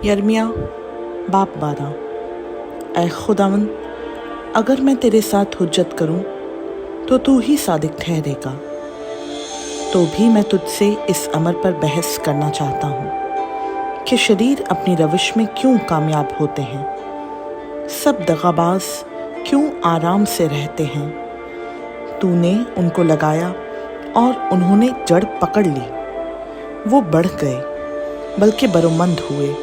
यर्मिया बाप 12। ऐ खुदावन, अगर मैं तेरे साथ हुज्जत करूं तो तू ही सादिक ठहरेगा। तो भी मैं तुझसे इस अमर पर बहस करना चाहता हूं कि शरीर अपनी रविश में क्यों कामयाब होते हैं, सब दगाबाज क्यों आराम से रहते हैं। तूने उनको लगाया और उन्होंने जड़ पकड़ ली, वो बढ़ गए बल्कि बरोमंद हुए।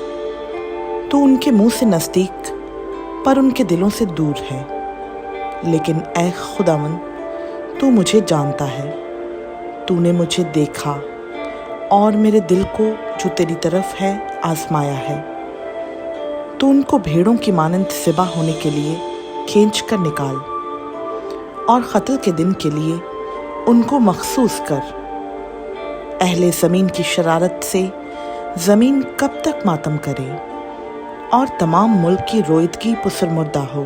तू उनके मुंह से नज़दीक पर उनके दिलों से दूर है। लेकिन ऐ खुदावन, तू मुझे जानता है। तूने मुझे देखा और मेरे दिल को जो तेरी तरफ है आजमाया है। तू उनको भेड़ों की मानंद ज़िबा होने के लिए खींच कर निकाल और क़त्ल के दिन के लिए उनको मखसूस कर। अहले ज़मीन की शरारत से ज़मीन कब तक मातम करे और तमाम मुल्क की रोईदगी पुसरमुर्दा हो।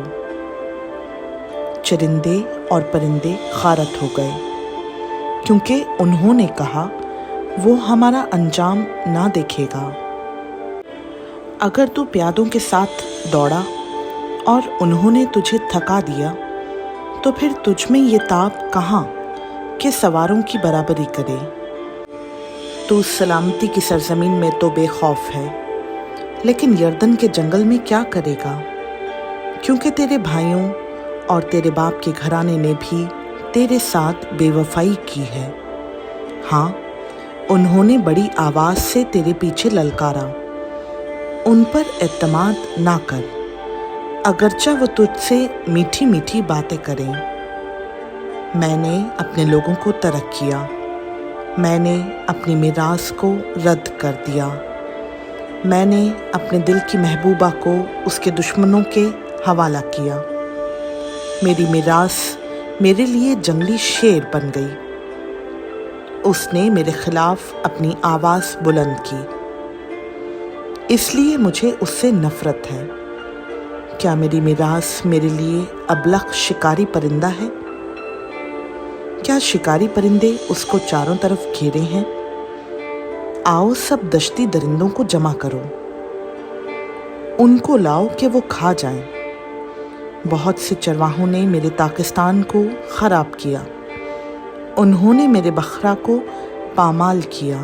चरिंदे और परिंदे गारत हो गए, क्योंकि उन्होंने कहा वो हमारा अंजाम ना देखेगा। अगर तू प्यादों के साथ दौड़ा और उन्होंने तुझे थका दिया, तो फिर तुझ में ये ताब कहाँ कि सवारों की बराबरी करे। तू सलामती की सरजमीन में तो बेखौफ है, लेकिन यर्दन के जंगल में क्या करेगा? क्योंकि तेरे भाइयों और तेरे बाप के घराने ने भी तेरे साथ बेवफाई की है। हाँ, उन्होंने बड़ी आवाज़ से तेरे पीछे ललकारा। उन पर एतमाद ना कर, अगरचा वो तुझसे मीठी मीठी बातें करें। मैंने अपने लोगों को तरक किया, मैंने अपनी मिरास को रद्द कर दिया। मैंने अपने दिल की महबूबा को उसके दुश्मनों के हवाला किया। मेरी मिरास मेरे लिए जंगली शेर बन गई। उसने मेरे खिलाफ अपनी आवाज़ बुलंद की, इसलिए मुझे उससे नफरत है। क्या मेरी मिरास मेरे लिए अबलख शिकारी परिंदा है? क्या शिकारी परिंदे उसको चारों तरफ घेरे हैं? आओ, सब दश्ती दरिंदों को जमा करो, उनको लाओ कि वो खा जाएं। बहुत से चरवाहों ने मेरे ताकिस्तान को ख़राब किया, उन्होंने मेरे बखरा को पामाल किया।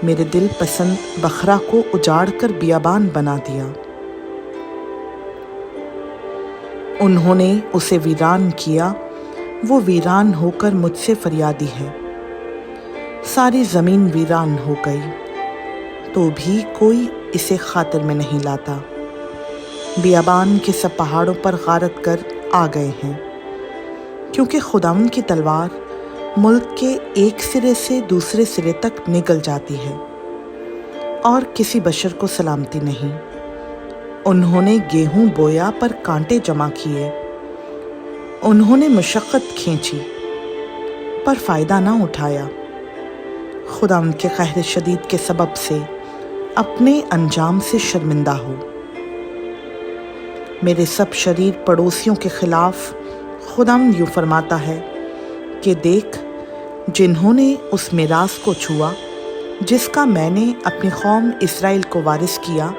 मेरे दिल पसंद बखरा को उजाड़ कर बियाबान बना दिया। उन्होंने उसे वीरान किया, वो वीरान होकर मुझसे फरियादी है। सारी ज़मीन वीरान हो गई, तो भी कोई इसे खातिर में नहीं लाता। बियाबान के सब पहाड़ों पर गारत कर आ गए हैं, क्योंकि खुदावन की तलवार मुल्क के एक सिरे से दूसरे सिरे तक निकल जाती है और किसी बशर को सलामती नहीं। उन्होंने गेहूं बोया पर कांटे जमा किए, उन्होंने मशक्क़त खींची पर फ़ायदा ना उठाया। खुदावन के कहर शदीद के सबब से अपने अंजाम से शर्मिंदा हो। मेरे सब शरीर पड़ोसियों के खिलाफ खुदावन यूँ फरमाता है कि देख, जिन्होंने उस मिरास को छुआ जिसका मैंने अपनी कौम इस्राएल को वारिस किया,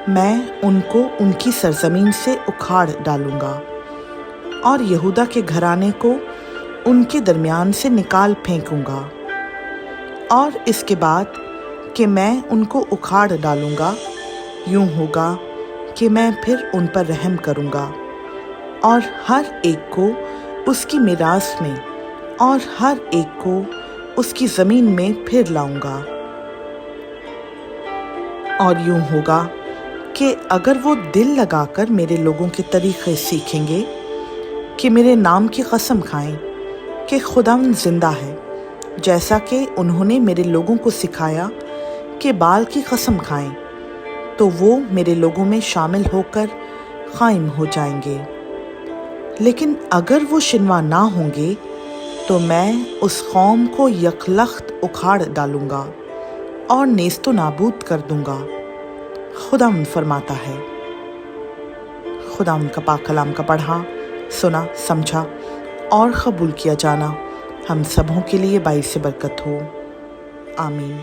मैं उनको उनकी सरजमीन से उखाड़ डालूँगा और यहूदा के घराने को उनके दरमियान से निकाल फेंकूँगा। और इसके बाद कि मैं उनको उखाड़ डालूँगा, यूँ होगा कि मैं फिर उन पर रहम करूँगा और हर एक को उसकी मिरास में और हर एक को उसकी ज़मीन में फिर लाऊँगा। और यूँ होगा कि अगर वो दिल लगाकर मेरे लोगों के तरीक़े सीखेंगे कि मेरे नाम की कसम खाएं कि खुदावन ज़िंदा है, जैसा कि उन्होंने मेरे लोगों को सिखाया कि बाल की कसम खाएं, तो वो मेरे लोगों में शामिल होकर कायम हो जाएंगे। लेकिन अगर वो शिनवा ना होंगे, तो मैं उस कौम को यकलख्त उखाड़ डालूँगा और नेस्तो नाबूद कर दूँगा। खुदावन फरमाता है। खुदावन का पाक कलाम का पढ़ा, सुना, समझा और कबूल किया जाना हम सबों के लिए बाइस बरकत हो। आमीन।